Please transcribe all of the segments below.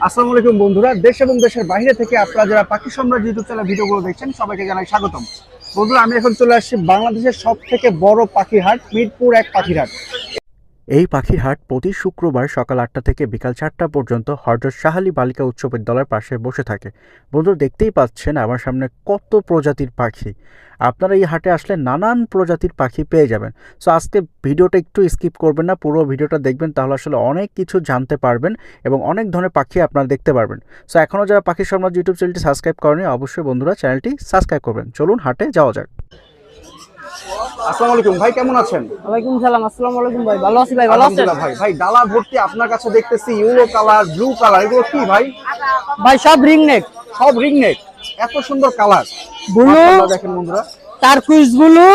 আসসালামু আলাইকুম বন্ধুরা, দেশ এবং দেশের বাইরে থেকে আপনারা যারা পাখি সম্রাট ইউটিউব চ্যানেল ভিডিওগুলো দেখছেন সবাইকে জানাই স্বাগতম। বন্ধুরা, আমি এখন চলে আসছি বাংলাদেশের সবথেকে বড় পাখি হাট মিরপুর 1 পাখির হাট। এই পাখির হাট প্রতি শুক্রবার সকাল 8টা থেকে বিকাল 4টা পর্যন্ত হযরত শাহ আলী বালিকা উচ্চ বিদ্যালয়ের পাশে বসে থাকে। বন্ধুরা, দেখতেই পাচ্ছেন আমার সামনে কত প্রজাতির পাখি। আপনারা এই হাটে আসলে নানান প্রজাতির পাখি পেয়ে যাবেন। সো আজকে ভিডিওটা একটু স্কিপ করবেন না, পুরো ভিডিওটা দেখবেন, তাহলে আসলে অনেক কিছু জানতে পারবেন এবং অনেক ধরনের পাখি আপনারা দেখতে পারবেন। সো এখনও যারা পাখি সম্রাট ইউটিউব চ্যানেলটি সাবস্ক্রাইব করেনি, অবশ্যই বন্ধুরা চ্যানেলটি সাবস্ক্রাইব করবেন। চলুন হাটে যাওয়া যাক। আসসালামু আলাইকুম ভাই, কেমন আছেন? ওয়ালাইকুম সালাম। আসসালামু আলাইকুম ভাই, ভালো আছি ভাই। ভালো আছেন? ভাই ভাই ডালা ভর্তি আপনার কাছে দেখতেছি ইয়েলো কালার, ব্লু কালার, এগুলো কি ভাই? ভাই সব রিং নেক, সব রিং নেক, এত সুন্দর কালার। ব্লু, দেখেন বন্ধুরা, টারকুইজ ব্লু,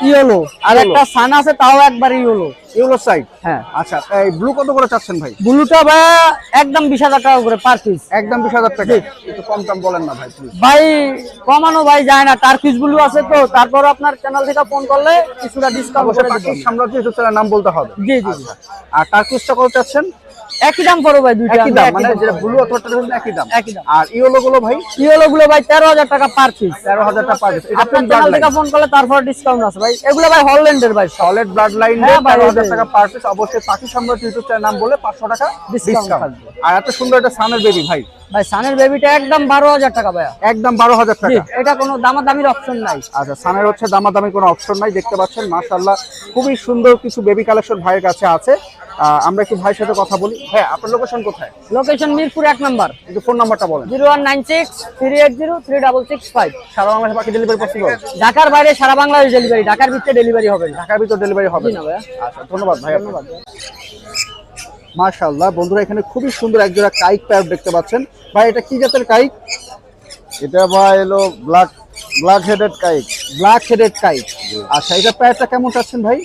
ইয়েলো, আর একটা সান আছে তাও একবার ইয়েলো। ইয়েলো সাইড, হ্যাঁ। আচ্ছা, এই ব্লু কত করে চাচ্ছেন ভাই? ব্লুটা ভাই একদম 20,000 টাকা করে পার পিস। একদম 20,000 টাকা। একটু কম দাম বলেন না ভাই প্লিজ। ভাই কমানো ভাই যায় না, টারকুইজ ব্লু আছে তো, তারপর আপনার চ্যানেল থেকে ফোন করলে কিছুটা ডিসকাউন্ট করে পাখি দেব। সাম্রাজ্য ইউটিউব চ্যানেলের নাম বলতে হবে। জি জি। আর টার্কিশটা কত চাচ্ছেন? একই দাম পড়ো ভাই, দুইটা একই দাম, মানে যেটা ব্লু অথবা টার্কিশ একই দাম। একই দাম। আর ইয়েলো গুলো ভাই? ইয়েলো গুলো ভাই 13,000 টাকা পার পিস। 13,000 টাকা পার পিস। এটা আপনার কোন চ্যানেল ব্লাড থেকে ফোন করলে তারপর ডিসকাউন্ট আছে ভাই। এগুলো ভাই হল্যান্ডের ভাই, সলিড ব্লাড লাইন, হ্যাঁ ভাই, 13,000 টাকা পার পিস। অবশ্যই পাখি সাম্রাজ্য ইউটিউব চ্যানেল নাম বলে 500 টাকা ডিসকাউন্ট ডিসকাউন্ট। থাকবে। আর এত সুন্দর একটা সানের বেবি ভাই, ভাই সানের বেবিটা একদম 12,000 টাকা ভাই। একদম 12,000 টাকা। এটা কোনো দামাদামির অপশন নাই। আচ্ছা, সানের হচ্ছে দামাদামি কোনো অপশন নাই। দেখতে পাচ্ছেন মাশাআল্লাহ খুবই সুন্দর কিছু বেবি কালেকশন ভাইয়ের কাছে আছে। আমরা একটু ভাইয়ের সাথে কথা বলি। হ্যাঁ, আপনার লোকেশন কোথায়? Location Mirpur 1 number. একটু ফোন নাম্বারটা বলেন। 0196-380-3665। সারা বাংলাদেশে পাখি ডেলিভারি পসিবল? ঢাকার বাইরে সারা বাংলাদেশ ডেলিভারি, ঢাকার ভিতরে ডেলিভারি হবে না। ঢাকার ভিতর ডেলিভারি হবে না ভাই। আচ্ছা, ধন্যবাদ ভাই। ধন্যবাদ। মাশাআল্লাহ বন্ধুরা, এখানে খুবই সুন্দর একজোড়া কাইক প্যারট দেখতে পাচ্ছেন। ভাই এটা কি জাতের কাইক? এটা ভাই হলো ব্ল্যাক হেডেড কাইক। Black headed কাইক। আচ্ছা, এটা প্যারটটা কেমন চাচ্ছেন ভাই?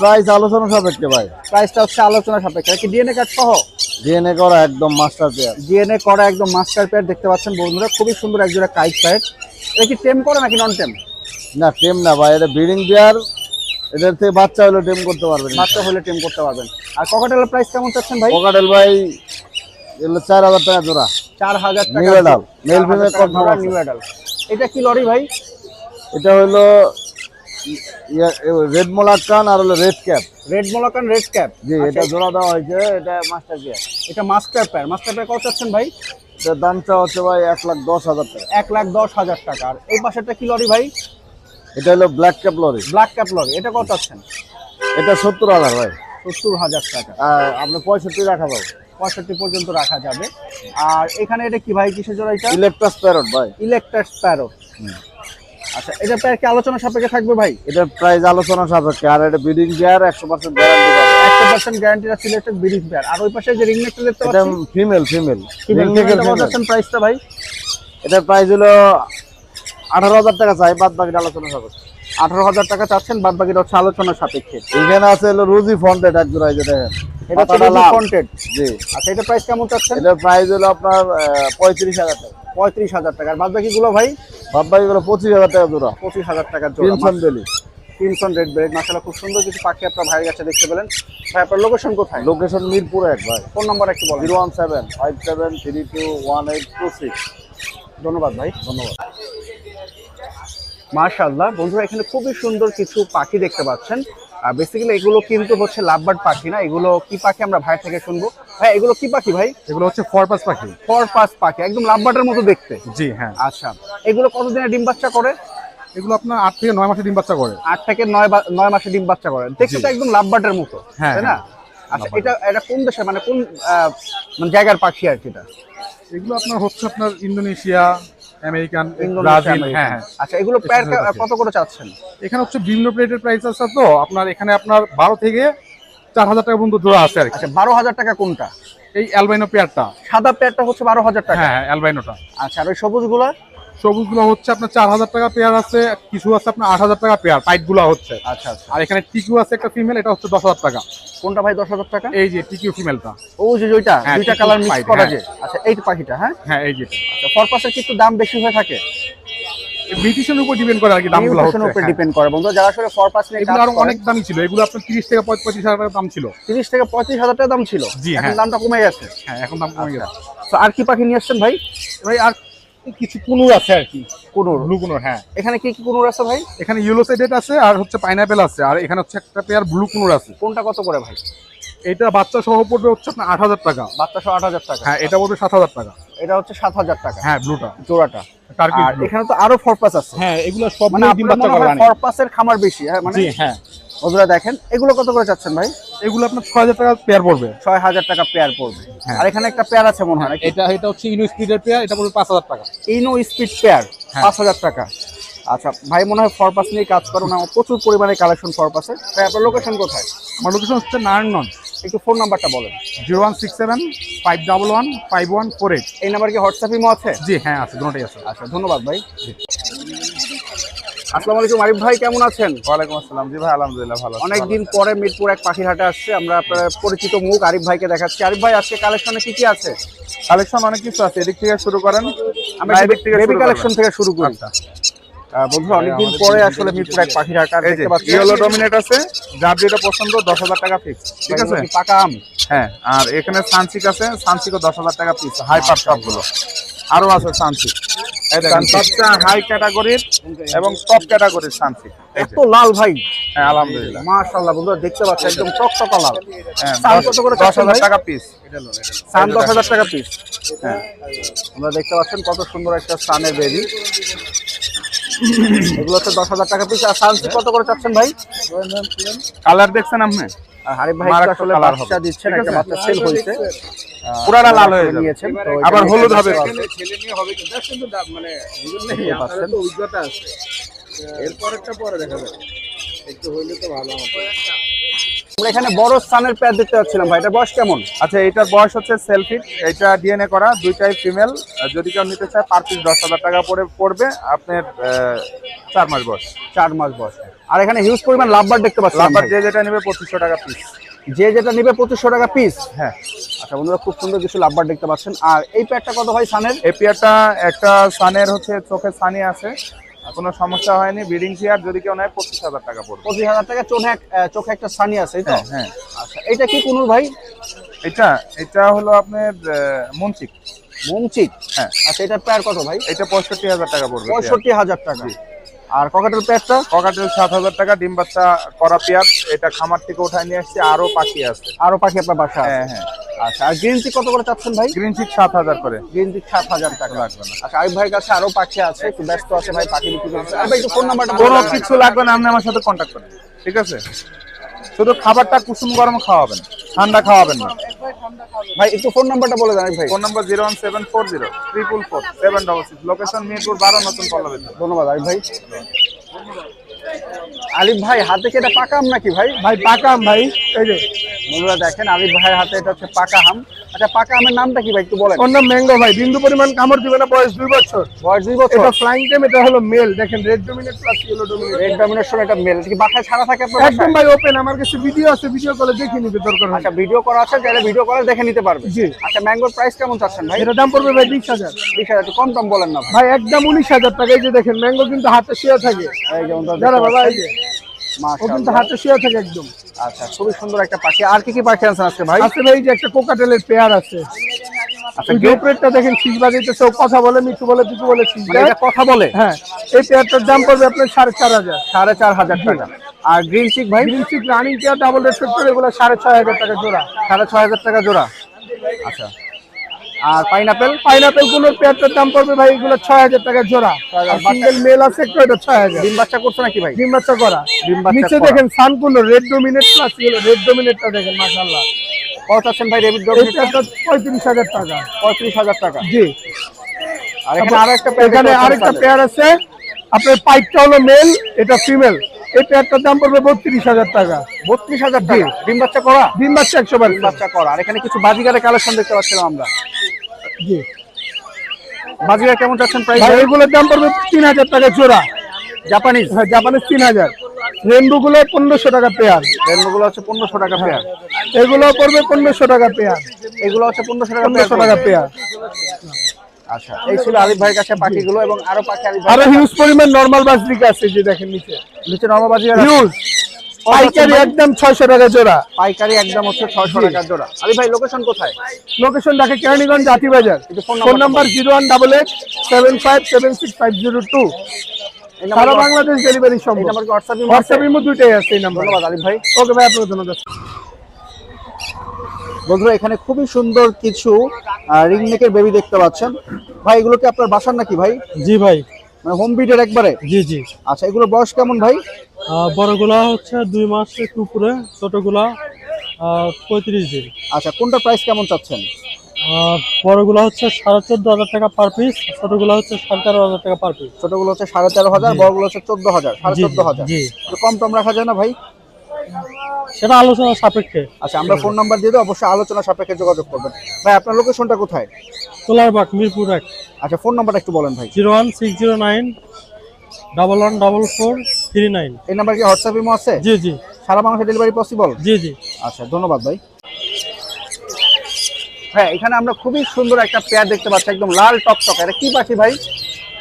প্রাইস আলোচনা সাপেক্ষে ভাই। প্রাইসটা হচ্ছে আলোচনা সাপেক্ষে। কি ডিএনএ কার্ড সহ? ডিএনএ করা একদম মাস্টার পেয়ার। ডিএনএ করা একদম মাস্টার প্যারট দেখতে পাচ্ছেন বন্ধুরা, খুবই সুন্দর একজোড়া কাইক প্যারট। এটা কি টেম করে নাকি নন টেম? না, টেম না ভাই, এটা ব্রিডিং পেয়ার। এদের থেকে বাচ্চা হলে টেম করতে পারবেন। বাচ্চা হলে টেম করতে পারবেন। আর ককাটেলের প্রাইস কেমন চাচ্ছেন ভাই? কোকাটেল ভাই এগুলো 4,000 টাকা জোড়া। 4,000 টাকা। New adult, male female confirm আছে। New adult. এটা কি লরি ভাই? এটা হলো রেড মোলাকান আর হলো red cap. Red Moluccan, red cap. জি, এটা জোড়া দেওয়া হয়েছে। এটা মাস্টার পেয়ার। এটা মাস্টার প্যার। মাস্টার প্যার কত চাচ্ছেন ভাই? এটার দামটা হচ্ছে ভাই 1,10,000 টাকা। 1,10,000 টাকা। আর এই পাশেরটা কি লরি ভাই? এটা হলো black cap lory. Black cap lory. এটা কত চাচ্ছেন? এটা 70,000 ভাই। 70,000 টাকা। আর আপনি 65 রাখা পাবো। 65 পর্যন্ত রাখা যাবে। আর এখানে এটা কি ভাই, কিসের জোড়া এটা? ইলেকট্রাস প্যারট ভাই। Eclectus parrot. আচ্ছা, এটা প্যার কি আলোচনা সাপেক্ষে থাকবে ভাই? এটা প্রাইস আলোচনা সাপেক্ষে। আর এটা ব্রিডিং পেয়ার 100% গ্যারান্টি পাবে। 100% গ্যারান্টি আছে সিলেক্টেড ব্রিডিং পেয়ার। আর ওই পাশে যে রিং নেকটা দেখতে এটা পাচ্ছেন, ফিমেল রিং নেকের কত চাচ্ছেন প্রাইসটা ভাই? এটা প্রাইস হলো 18,000 টাকা চাই, বাদ বাকি আলোচনা সাপেক্ষে। 18,000 টাকা চাচ্ছেন, বাদ বাকিটা হচ্ছে আলোচনা সাপেক্ষে। এখানে আছে হলো রুজি ফন্টেড এক জোড়া, যেটা এটা হচ্ছে কন্টেন্ট। জি। আচ্ছা, এটা প্রাইস কেমন চাচ্ছেন? এটা প্রাইস হলো আপনার 35,000 টাকা। 35,000 টাকা। আর বাদ বাকি গুলো ভাই? বাদ বাকি গুলো 25,000 টাকা জোড়া। 25,000 টাকার জোড়া। ক্রিমসন বেলি। Crimson red belt. মাশাআল্লাহ খুব সুন্দর কিছু পাখি আপনার ভাইয়ের কাছে দেখতে পেলেন। ভাই আপনার লোকেশন কোথায়? লোকেশন মিরপুর 1 ভাই। ফোন নাম্বার একটু বলেন। 01757321826। ধন্যবাদ ভাই। ধন্যবাদ। মাশাআল্লাহ বন্ধুরা, এখানে খুবই সুন্দর কিছু পাখি দেখতে পাচ্ছেন। বেসিক্যালি এগুলো কিন্তু হচ্ছে লাভবার্ড পাখি না। এগুলো কি পাখি আমরা ভাই থেকে শুনবো। ভাই এগুলো কি পাখি ভাই? এগুলো হচ্ছে ফরপাস পাখি। ফরপাস পাখি, একদম লাভবার্ডের মতো দেখতে। জি হ্যাঁ। আচ্ছা, এগুলো কতদিনে ডিম বাচ্চা করে? এগুলো আপনার 8 থেকে 9 মাসে ডিম বাচ্চা করে। 8 থেকে 9 মাসে ডিম বাচ্চা করে। দেখতে তো একদম লাভবার্ডের মতো, হ্যাঁ, তাই না? আচ্ছা, এটা কোন দেশে, মানে কোন মানে জায়গার পাখি আর কি? এটা এগুলো আপনার হচ্ছে আপনার Indonesia, American, Indonesia, Brazil. America. হ্যাঁ। আচ্ছা, এগুলো প্যার কত করে চাচ্ছেন? এখানে হচ্ছে বিভিন্ন প্লেটের প্রাইস আছে, তো আপনার এখানে আপনার 12 থেকে 4,000 টাকা পর্যন্ত জোড়া আছে আর কি। আচ্ছা, 12,000 টাকা কোনটা? এই অ্যালবাইনো পেয়ারটা। সাদা পেয়ারটা হচ্ছে 12,000 টাকা। হ্যাঁ, অ্যালবাইনোটা। আচ্ছা, আর ওই সবুজগুলো? সবুজগুলো হচ্ছে আপনার 4,000 টাকা পেয়ার আছে, কিছু আছে আপনার 8,000 টাকা পেয়ার, পাইটগুলো হচ্ছে। আচ্ছা আচ্ছা। আর এখানে টিকিউ আছে একটা ফিমেল, এটা হচ্ছে 10,000 টাকা। কোনটা ভাই 10,000 টাকা? এই যে টিকিউ ফিমেলটা। ও যে ওইটা, হ্যাঁ, দুইটা কালার মিক্স white, করা হ্যাঁ। যে। আচ্ছা, এই পাখিটা। হ্যাঁ হ্যাঁ, এই যে আচ্ছা, ফরপাসের কি একটু দাম বেশি হয়ে থাকে? মিউটেশনের উপর ডিপেন্ড করে আর কি দামগুলো হচ্ছে। মিউটেশনের উপর ডিপেন্ড করে বন্ধু, যারা আসলে ফরপাস নিয়ে এগুলো কাজ আরো করে অনেক দামি ছিল, এগুলো আপনার 30 থেকে 35 হাজার টাকা দাম ছিল। 30 থেকে 35 হাজার টাকা দাম ছিল, জি, এখন হ্যাঁ। দামটা কমে গেছে। হ্যাঁ, এখন দাম কমে গেছে। তো আর কি পাখি নিয়ে আসছেন ভাই? ভাই আর কিছু কুনুর আছে আর কি, কুনুর, ব্লু কুনুর। হ্যাঁ, এখানে কি কি কুনুর আছে ভাই? এখানে ইয়েলো সাইডেড আছে আর হচ্ছে পাইনাপেল আছে, আর এখানে হচ্ছে একটা পেয়ার ব্লু কুনুর আছে। কোনটা কত করে ভাই? এটা বাচ্চা সহ পড়বে হচ্ছে আপনার 8,000 টাকা। বাচ্চা সহ 8,000 টাকা। হ্যাঁ, এটা পড়বে 7,000 টাকা। এটা হচ্ছে 7,000 টাকা। হ্যাঁ, ব্লুটা জোড়াটা। টার্কিশ আর ব্লু। এখানে তো আরো ফরপাস আছে। হ্যাঁ, এগুলো সব মানে নিয়ে ডিম বাচ্চা করা রানী। ফরপাসের খামার বেশি, হ্যাঁ মানে জি, হ্যাঁ। বন্ধুরা দেখেন এগুলো কত করে চাচ্ছেন ভাই? এগুলো আপনার 6,000 টাকা পেয়ার পড়বে। 6,000 টাকা পেয়ার পড়বে। হ্যাঁ। আর এখানে একটা পেয়ার আছে মনে হয় নাকি? এটা হচ্ছে ইনো স্পিডের পেয়ার, এটা পড়বে 5,000 টাকা। ইনো স্পিড পেয়ার হ্যাঁ। 5,000 টাকা। আচ্ছা ভাই মনে হয় ফরপাস নিয়ে কাজ করো না, প্রচুর পরিমাণে কালেকশন ফরপাসের। তাই আপনার লোকেশন কোথায়? আমার লোকেশন হচ্ছে নারায়ণগঞ্জ। একটু ফোন নাম্বারটা বলেন। 0167 511 5148। এই নাম্বার কি হোয়াটসঅ্যাপ ইমো আছে? জি, হ্যাঁ আছে, দুটোই আছে। আচ্ছা ধন্যবাদ ভাই। আসসালামু আলাইকুম আরিফ ভাই, কেমন আছেন? ওয়ালাইকুম আসসালাম। জি ভাই, আলহামদুলিল্লাহ ভালো। অনেকদিন পরে মিরপুর এক পাখির হাটে আসছে, আমরা আপনার পরিচিত মুখ আরিফ ভাইকে দেখাচ্ছি। আরিফ ভাই আজকে কালেকশনে কি কি আছে? কালেকশন অনেক কিছু আছে, এদিক থেকে শুরু করেন। আমরা না, এদিক থেকে বেবি শুরু কালেকশন করবেন। থেকে শুরু করি। আচ্ছা। বন্ধুরা অনেকদিন পরে আসলে মিরপুর এক পাখির হাট আর এই যে দেখতে পাচ্ছি। ইয়েলো ডমিনেট আছে, যার যেটা পছন্দ 10,000 টাকা ফিক্স। ঠিক আছে, পাকা আম। হ্যাঁ। আর এখানে সানসিক আছে, সানসিকও 10,000 টাকা পিস, হাইপার সবগুলো। আরো আছে সানসিক, সবচেয়ে হাই ক্যাটাগরির এবং টপ ক্যাটাগরির সানসিক। এত লাল ভাই, হ্যাঁ আলহামদুলিল্লাহ। মাশাআল্লাহ বন্ধুরা দেখতে পাচ্ছেন একদম টকটকা লাল। হ্যাঁ, সান কত করে চাচ্ছেন 10,000 ভাই? টাকা পিস। সান 10,000 টাকা পিস। হ্যাঁ, আমরা দেখতে পাচ্ছেন কত সুন্দর একটা সানের বেবি। এগুলো হচ্ছে 10,000 টাকা পিস। আর সানসিক কত করে চাচ্ছেন ভাই? কালার দেখছেন আপনি? আর হারিফ ভাই মারাত্মক আসলে কালার হবে। বাচ্চা দিচ্ছেন, ঠিক একটা আছে? বাচ্চা সেল হয়েছে, পুরাটা লাল হয়ে যাবে। নিয়েছেন তো আবার হলুদ হবে। আমরা এখানে বড় সানের প্যাড দেখতে পাচ্ছিলাম ভাই, এটা বয়স কেমন? আচ্ছা, এটার বয়স হচ্ছে সেলফি, এটা ডিএনএ করা, দুইটাই ফিমেল। যদি কেউ নিতে চায় পার পিস 10,000 টাকা পড়বে। আপনার 4 মাস বয়স। 4 মাস বয়স। আর এখানে হিউজ পরিমাণ লাভবার দেখতে পাচ্ছিলাম লাম্বার ভাই। যে যেটা নেবে 2,500 টাকা পিস। যে যেটা নিবে 2,500 টাকা পিস। হ্যাঁ। আচ্ছা বন্ধুরা খুব সুন্দর কিছু লাভবার দেখতে পাচ্ছেন। আর এই প্যাডটা কত ভাই সানের? এই পেয়ারটা একটা সানের হচ্ছে চোখে সানি আছে, কোনো সমস্যা হয়নি, ব্রিডিং পেয়ার। যদি কেউ নেয় 25,000 টাকা পড়বে। 25,000 টাকা। চোখে একটা সানি আছে, এই তো? হ্যাঁ, হ্যাঁ। আচ্ছা এটা কি কুনুর ভাই? এটা হলো আপনার মুনচিক। মুমচিক। হ্যাঁ। আচ্ছা এটা প্যাড কত ভাই? এটা 65,000 টাকা পড়বে। 65,000 টাকা। আর ককাটেল প্যাডটা? ককাটেল 7,000 টাকা, ডিম বাচ্চা করা পেয়ার। এটা খামার থেকে উঠায় নিয়ে আসছি, আরো পাখি আছে। আরো পাখি আপনার বাসা? হ্যাঁ, হ্যাঁ। আচ্ছা আর গ্রিন চিক কত করে চাচ্ছেন ভাই? গ্রিন চিক 7,000 করে। গ্রিন চিক 7,000 টাকা। লাগবে না। আচ্ছা আরিফ ভাইয়ের কাছে আরো পাখি আছে, একটু ব্যস্ত আছে ভাই, পাখি বিক্রি করছে। আর ভাই একটু ফোন নাম্বারটা কোনো বলে দেন। কিছু লাগবে না, আপনি আমার সাথে কন্ট্যাক্ট করেন। ঠিক আছে, শুধু খাবারটা কুসুম গরম খাওয়াবেন, ঠান্ডা খাওয়াবেন না। ভাই একটু ফোন নাম্বারটা বলে দেন আরিফ ভাই। ফোন নাম্বার 01740 444 766, লোকেশন মিরপুর 12, নতুন পল্লবী। ধন্যবাদ আরিফ ভাই। আরিফ ভাই হাতে কি এটা পাকা আম নাকি ভাই? ভাই পাকা আম ভাই, এই যে বন্ধুরা দেখেন আরিফ ভাইয়ের হাতে এটা হচ্ছে পাকা আম। আচ্ছা পাকা আমের নামটা কি ভাই একটু বলেন? ওর নাম ম্যাঙ্গো ভাই, বিন্দু পরিমাণ কামড় দিবে না, বয়স 2 বছর। বয়স 2 বছর। এটা ফ্লাইং টাইম, এটা হলো মেল। দেখেন red dominate plus yellow dominate. Red domination এটা মেল। কি বাসায় ছাড়া থাকে আপনার একদম বাসায়? ভাই ওপেন, আমার কাছে ভিডিও আছে, ভিডিও কলে দেখে নিবে দরকার হয়। আচ্ছা ভিডিও করা আছে, তাহলে ভিডিও কলে দেখে নিতে পারবে। জি। আচ্ছা ম্যাঙ্গোর প্রাইস কেমন চাচ্ছেন ভাই? এটা দাম পড়বে ভাই 20,000। 20,000 একটু কম বলেন না ভাই। ভাই একদম 19,000 টাকা। এই যে দেখেন ম্যাঙ্গো কিন্তু হাতে শুয়ে থাকে। এই যে বন্ধুরা যারা দেখতে বাবা, এই পাচ্ছেন। যে ও কিন্তু মাশাআল্লাহ। হাতে শুয়ে থাকে একদম। আচ্ছা খুবই সুন্দর একটা পাখি। আর কি কি পাখি আছেন আজকে ভাই? আছে ভাই, এই যে একটা কোকাটেলের পেয়ার আছে। আচ্ছা এই গ্রেপরেটটা দেখেন, শীষ বাজাইতেছে, ও কথা বলে, মিঠু বলে, পিকু বলে, শীষ মানে দেয়। এটা কথা বলে? হ্যাঁ, এই পেয়ারটার দাম পড়বে আপনার 4,500। 4,500 টাকা। আর গ্রিন চিক ভাই? Green cheek running pair double red factor, এগুলো 6,500 টাকা জোড়া। 6,500 টাকা জোড়া। আচ্ছা আর পাইনাপেল? পাইনাপেল গুলোর পেয়ারটার দাম পড়বে ভাই এগুলো 6,000 টাকা জোড়া। আর সিঙ্গেল মেল আছে একটা, এটা 6,000। ডিম বাচ্চা করছে নাকি ভাই? ডিম বাচ্চা করা। ডিম বাচ্চা নিচে করা। দেখেন সানকুলো red dominate plus yellow, red ডমিনেটটা দেখেন মাশাআল্লাহ। কত আছেন ভাই রেবিট এই ডমিনেট? পেয়ারটা 35,000 টাকা। 35,000 টাকা। জি। আর এখানে আরো একটা এখানে আরেকটা পেয়ার আছে, আপনার পাইপটা হলো মেল, এটা ফিমেল। এই পেয়ারটার দাম পড়বে 32,000 টাকা। 32,000 টাকা। ডিম বাচ্চা করা? ডিম বাচ্চা 100%। ডিম বাচ্চা করা। আর এখানে কিছু বাজিগারের কালেকশন দেখতে পাচ্ছিলাম আমরা। জি। বাজিগার কেমন চাচ্ছেন প্রাইস? ভাই এগুলোর দাম পড়বে 3,000 টাকা জোড়া। জাপানিজ? হ্যাঁ, জাপানের 3,000। রেনবো গুলো 1,500 টাকা পেয়ার। রেনবোগুলো হচ্ছে 1,500 টাকা পেয়ার। এগুলো পড়বে 1,500 টাকা পেয়ার। এগুলো হচ্ছে 1,500 টাকা 1,500 টাকা পেয়ার। আচ্ছা, এই ছিল আলিফ ভাইয়ের কাছে পাখিগুলো, এবং আরো পাখি আলিফ ভাই আরো হিউজ পরিমাণ নরমাল বাজরিকা আছে, যে দেখেন নিচে নিচে নরমাল বাজি হিউজ। পাইকারি একদম 600 টাকা জোড়া। পাইকারি একদম হচ্ছে 600 টাকা জোড়া। আলিফ ভাই লোকেশন কোথায়? Location Dhaka Keraniganj Jatibazar. Phone number 01887650502। সারা বাংলাদেশ ডেলিভারি এই সম্ভব। নাম্বার কি হোয়াটসঅ্যাপ হোয়াটসঅ্যাপ ইমো দুইটাই আছে এই নাম্বার। ধন্যবাদ আলিফ ভাই। ওকে ভাই, আপনাকে ধন্যবাদ। বন্ধুরা এখানে খুবই সুন্দর কিছু রিং নেকের বেবি দেখতে পাচ্ছেন ভাই, এগুলো কি আপনার বাসার নাকি ভাই? জি ভাই, মানে হোম ব্রিডের একবারে? জি জি। আচ্ছা, এগুলোর বয়স কেমন ভাই? বড়গুলা হচ্ছে 2 মাস একটু উপরে, ছোটগুলা 35 দিন। আচ্ছা, কোনটা প্রাইস কেমন চাচ্ছেন? বড়গুলা হচ্ছে 14,500 টাকা পার পিস, ছোটগুলা হচ্ছে 13,500 টাকা পার পিস। ছোটগুলো হচ্ছে 13,500, বড়গুলো হচ্ছে 14,000, 14,500। জি। একটু কম টম রাখা যায় না ভাই? সেটা আলোচনা সাপেক্ষে। আচ্ছা, আমরা ফোন নাম্বার দিয়ে দেবো, অবশ্যই আলোচনা সাপেক্ষে যোগাযোগ করবেন। ভাই আপনার লোকেশনটা কোথায়? তোলারবাগ, মিরপুর 1। আচ্ছা, ফোন নাম্বারটা একটু বলেন ভাই। 01609 114439। এই নাম্বার কি হোয়াটসঅ্যাপ ইমো আছে? জি জি সারা বাংলাদেশে ডেলিভারি পসিবল? জি জি। আচ্ছা, ধন্যবাদ ভাই। হ্যাঁ, এখানে আমরা খুবই সুন্দর একটা পেয়ার দেখতে পাচ্ছি, একদম লাল টকটকে। এটা কি পাখি ভাই?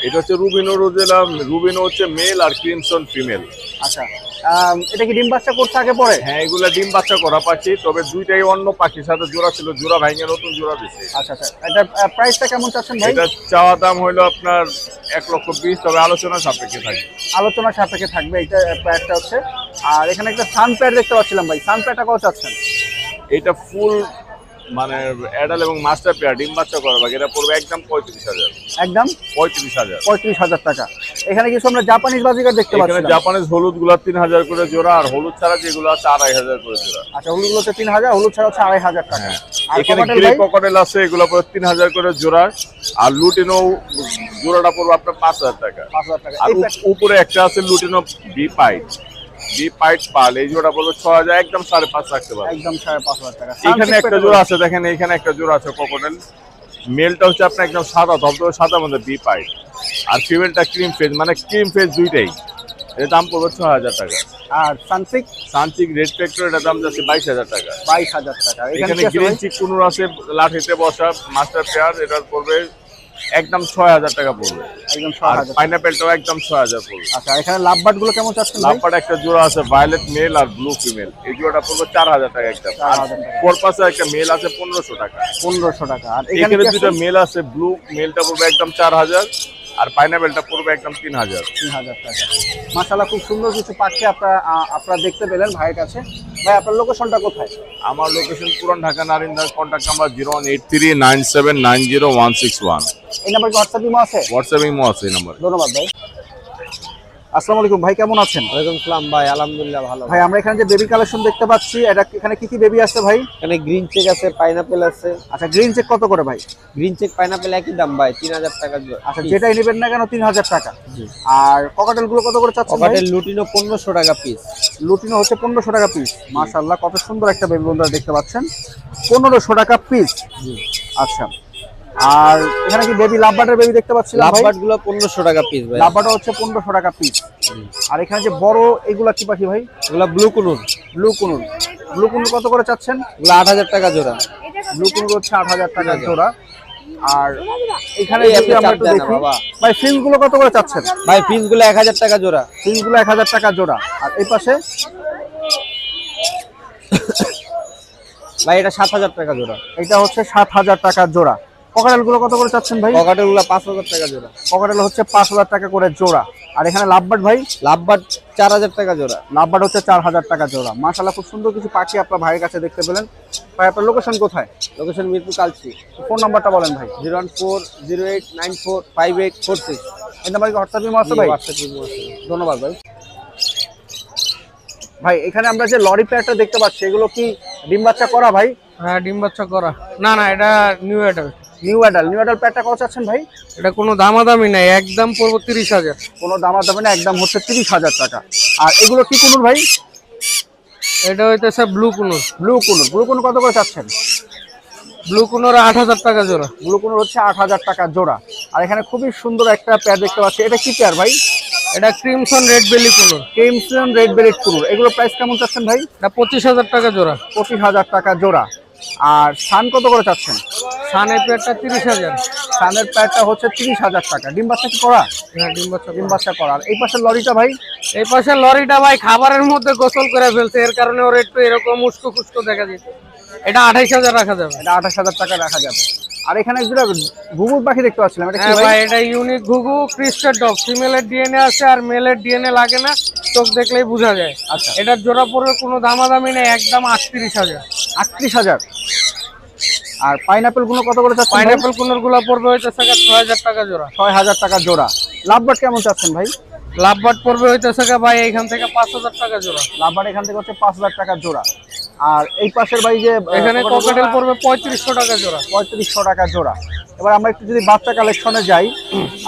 এটা হচ্ছে রুবিনো রোজেলা। রুবিনো হচ্ছে মেল আর ক্রিমসন ফিমেল। আচ্ছা, এটা কি ডিম বাচ্চা করছে আগে পরে? হ্যাঁ, এগুলা ডিম বাচ্চা করা পাখি, তবে দুইটাই অন্য পাখির সাথে জোড়া ছিল, জোড়া ভাঙে নতুন জোড়া দিছে। আচ্ছা আচ্ছা, এটা প্রাইসটা কেমন চাচ্ছেন ভাই? এটা চাওয়া দাম হলো আপনার 1,20,000, তবে আলোচনা সাপেক্ষে থাকবে। আলোচনা সাপেক্ষে থাকবে। এটা প্রাইসটা হচ্ছে। আর এখানে একটা সান প্যাড দেখতে পাচ্ছিলাম ভাই, সান প্যাডটা কত চাচ্ছেন? এটা ফুল মানে অ্যাডাল এবং মাস্টার পেয়ার ডিম বাচ্চা করা পাখি, এটা পড়বে একদম 35,000। একদম 35,000। 35,000 টাকা। এখানে কিছু আমরা জাপানিজ বাজিকার দেখতে এখানে পাচ্ছি। জাপানিজ হলুদ গুলা 3,000 করে জোড়া, আর হলুদ ছাড়া যেগুলো আছে 2,500 করে জোড়া। আচ্ছা, হলুদগুলো হচ্ছে 3,000, হলুদ ছাড়া হচ্ছে 2,500 টাকা। হ্যাঁ, আর এখানে ককাটেল গ্রে ভাই? ককাটেল আছে, এগুলো পড়বে 3,000 করে জোড়া। আর লুটিনো জোড়াটা পড়বে আপনার 5,000 টাকা। 5,000 টাকা। আর এই প্যাড- উপরে একটা আছে লুটিনো বি পাইট পাল, এই জোড়া পড়বে 6,000, একদম 5.5 রাখতে পারবে। একদম 5,500 টাকা। এখানে সানসেট একটা প্যাডটা জোড়া বলেন। আছে, দেখেন এখানে একটা জোড়া আছে ককটেল। মেলটা হচ্ছে আপনার একদম সাদা, ধবধবে সাদা মধ্যে বি পাইট, আর ফিমেলটা ক্রিম ফেজ, মানে ক্রিম ফেজ দুইটাই। এর দাম পড়বে 6,000 টাকা। আর সানসিক সানচিক রেড ফ্যাক্টর, এটার দাম যাচ্ছে 22,000 টাকা। 22,000 টাকা। এখানে কি আছে গ্রিন ভাই? চিক কুনুর আছে, লাঠিতে বসা মাস্টার পেয়ার, এটার পড়বে একদম 6,000 টাকা পড়বে। একদম আর 6,000। পাইনাপেলটাও একদম 6,000 পড়বে। আচ্ছা, এখানে লাভবার্ড গুলো কেমন চাচ্ছেন ভাই? লাম্পার একটা জোড়া আছে, ভায়োলেট মেল আর ব্লু ফিমেল, এই জোড়াটা পড়বে 4,000 টাকা একটা। 4,000 টাকা। ফোরপাসে একটা মেল আছে 1,500 টাকা। 1,500 টাকা। আর এখানে এখানে কি আছে? দুটো মেল আছে, ব্লু মেলটা পড়বে একদম 4,000, আর পাইনাপেলটা পড়বে একদম 3,000। 3,000 টাকা। মাশাআল্লাহ, খুব সুন্দর কিছু পাখি আপনারা দেখতে পেলেন ভাইয়ের কাছে। ভাই আপনার লোকেশনটা কোথায়? আমার লোকেশন পুরান ঢাকা, নারিন্দা। Contact number 01839790161। এই নাম্বার কি হোয়াটসঅ্যাপ ইমো আছে? হোয়াটসঅ্যাপ ইমো আছে এই নাম্বার। ধন্যবাদ ভাই। আসসালামু আলাইকুম ভাই, কেমন আছেন? ওয়ালাইকুম সালাম ভাই, আলহামদুলিল্লাহ ভালো। ভাই আমরা এখানে যে বেবি কালেকশন দেখতে পাচ্ছি, এখানে কি কি বেবি আছে ভাই? এখানে গ্রিন চেক আছে, পাইনাপেল আছে। আচ্ছা, গ্রিন চেক কত করে ভাই? গ্রিন চেক পাইনাপেল একই দাম ভাই, 3,000 টাকা জোড়া। আচ্ছা, যেটাই নেবেন না কেন 3,000 টাকা। আর ককাটেল গুলো কত করে চাচ্ছেন ভাই? ককাটেল লুটিনো 1,500 টাকা পিস। লুটিনো হচ্ছে 1,500 টাকা পিস। মাশাআল্লাহ, কত সুন্দর একটা বেবি বন্ধুরা দেখতে পাচ্ছেন, 1,500 টাকা পিস। আচ্ছা, আর এখানে কি বেবি লাভবার্ডের বেবি দেখতে পাচ্ছিলাম ভাই? লাভবার্ড গুলো 1,500 টাকা পিস ভাই। লাভবার্ড হচ্ছে 1,500 টাকা পিস। আর এখানে যে বড় এগুলা কি পাখি ভাই? এগুলো ব্লু কুনুর। ব্লু কুনুর। ব্লু কুনুর কত করে চাচ্ছেন? এগুলো 8,000 টাকা জোড়া। ব্লু কুনুর হচ্ছে 8,000 টাকা জোড়া। আর এখানে এই যদি আপনি আমরা চাপ একটু দেন না দেখি বাবা। ভাই, ফিন্স গুলো কত করে চাচ্ছেন? ভাই পিস গুলো 1,000 টাকা জোড়া। ফিন্স গুলো 1,000 টাকা জোড়া। আর এই পাশে ভাই এটা 7,000 টাকা জোড়া। এটা হচ্ছে 7,000 টাকা জোড়া। ককাটেল গুলো কত করে চাচ্ছেন ভাই? ককাটেল গুলো 5,000 টাকা জোড়া। ককাটেল হচ্ছে 5,000 টাকা করে জোড়া। আর এখানে লাভবার্ড ভাই? লাভবার্ড 4,000 টাকা জোড়া। লাভবার্ড হচ্ছে 4,000 টাকা জোড়া। মাশাআল্লাহ, খুব সুন্দর কিছু পাখি আপনার ভাইয়ের কাছে দেখতে পেলেন। ভাই আপনার লোকেশন কোথায়? লোকেশন মিরপুর কালচি। ফোন নাম্বারটা বলেন ভাই। 01408945846। এই নাম্বার কি হোয়াটসঅ্যাপ ইমো আছে ভাই? হোয়াটসঅ্যাপ ইমো আছে। ধন্যবাদ ভাই। ভাই এখানে আমরা যে লরি পেয়ারটা দেখতে পাচ্ছি, এগুলো কি ডিম বাচ্চা করা ভাই? হ্যাঁ, ডিম বাচ্চা করা। না না, এটা new adult. New adult. New adult পেয়ারটা কত চাচ্ছেন ভাই? এটা কোনো দামাদামি নাই, একদম পড়বো 30,000। কোনো দামা দামে না, একদম হচ্ছে 30,000 টাকা। আর এগুলো কি কুনুর ভাই? এটা হইতেছে ব্লু কুনুর। ব্লু কুনুর। ব্লু কুনুর কত করে চাচ্ছেন? ব্লু কুনুর 8,000 টাকা জোড়া। ব্লু কুনুর হচ্ছে 8,000 টাকা জোড়া। আর এখানে খুবই সুন্দর একটা পেয়ার দেখতে পাচ্ছি, এটা কি পেয়ার ভাই? এটা crimson red belly conure. Crimson red bellied conure. এগুলো প্রাইস কেমন চাচ্ছেন ভাই? এটা 25,000 টাকা জোড়া। 25,000 টাকা জোড়া। আর সান কত করে চাচ্ছেন? সানের পেয়ারটা 30,000। সানের প্যাডটা হচ্ছে 30,000 টাকা। ডিম বাচ্চা কি করা? হ্যাঁ, ডিম বাচ্চা ডিম বাচ্চা করা। আর এই পাশের লরিটা ভাই? এই পাশে লরিটা ভাই খাবারের মধ্যে গোসল করে ফেলছে, এর কারণে ওর একটু এরকম উস্কো খুস্কো দেখা যেত। এটা 28,000 রাখা যাবে। এটা 28,000 টাকা রাখা যাবে। আর এখানে একজোড়া ঘুঘুর পাখি দেখতে পাচ্ছিলাম, এটা কি হ্যাঁ ভাই? ভাই, এটা ইউনিক ঘুঘু ক্রিস্টেড ডগ। ফিমেলের ডিএনএ আছে আর মেলের ডিএনএ লাগে না, চোখ দেখলেই বোঝা যায়। আচ্ছা। এটার জোড়া পড়বে কোনো দামাদামি নেই, একদম 38,000। 38,000। আর পাইনাপেল গুলো কত করে চাচ্ছেন? পাইনাপেল কোনোর গুলা পড়বে হইতেছে 6,000 টাকা জোড়া। 6,000 টাকা জোড়া। লাভবার্ড কেমন চাচ্ছেন ভাই? লাভবার্ড পড়বে হইতেছে ভাই এখান থেকে 5,000 টাকা জোড়া। লাভবার্ড এখান থেকে হচ্ছে 5,000 টাকা জোড়া। আর এই পাশের ভাই যে এখানে ককাটেল পড়বে 3500 টাকা জোড়া। 3500 টাকা জোড়া। এবার আমরা একটু যদি বাচ্চা কালেকশনে যাই,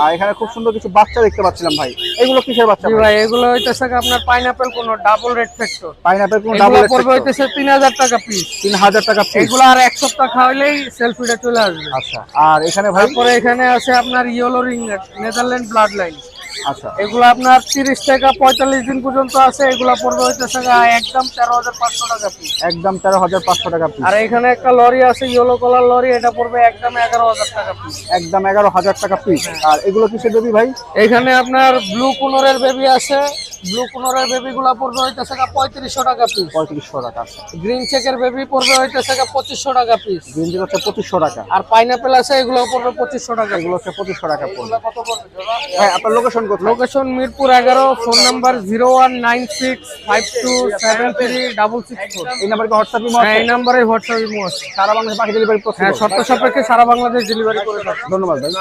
আর এখানে খুব সুন্দর কিছু বাচ্চা দেখতে পাচ্ছিলাম ভাই, এগুলো কিসের বাচ্চা জি ভাই? ভাই, এগুলো হইতেছে আপনার পাইনাপেল কোন ডাবল রেড ফ্যাক্টর। পাইনাপেল কোন এগুলো ডাবল পড়বে হইতেছে 3,000 টাকা পিস। 3,000 টাকা পিস। এগুলো আর এক সপ্তাহ খাওয়াইলেই সেলফিটা চলে আসবে। আচ্ছা। আর এখানে ভাই? তারপরে এখানে আছে আপনার ইয়েলো রিংনেট নেদারল্যান্ড ব্লাড লাইন। আচ্ছা। এগুলো আপনার 30 থেকে 45 দিন পর্যন্ত আছে। এগুলো পড়বে হইতেছে একদম 13,500 টাকা পিস। একদম 13,500 টাকা পিস। আর এখানে একটা লরি আছে ইয়েলো কালার লরি, এটা পড়বে একদম 11,000 টাকা পিস। একদম 11,000 টাকা পিস। আর এগুলো কিসের বেবি ভাই? এখানে আপনার ব্লু কুনোরের বেবি আছে। ব্লু কুনোরের বেবি গুলা পড়বে হইতেছে 3500 টাকা পিস। 3500 টাকা। গ্রিন চেকের বেবি পড়বে হইতেছে 2500 টাকা পিস। গ্রিন চেক হচ্ছে 2500 টাকা। আর পাইনাপেল আছে, এগুলো পড়বে 2500 টাকা। এগুলো হচ্ছে 2500 টাকা পড়বে। ভাই আপনার লোকেশন কোথায়? Location Mirpur 11, phone number 019652736664। এই নাম্বারে কি হোয়াটসঅ্যাপ ইমো হ্যাঁ, আছে? এই নাম্বারে হোয়াটসঅ্যাপ ইমো আছে। সারা বাংলাদেশে পাখি ডেলিভারি হ্যাঁ, পসিবল? শর্ত সাপেক্ষে সারা বাংলাদেশ ডেলিভারি করে থাকে। ধন্যবাদ ভাই।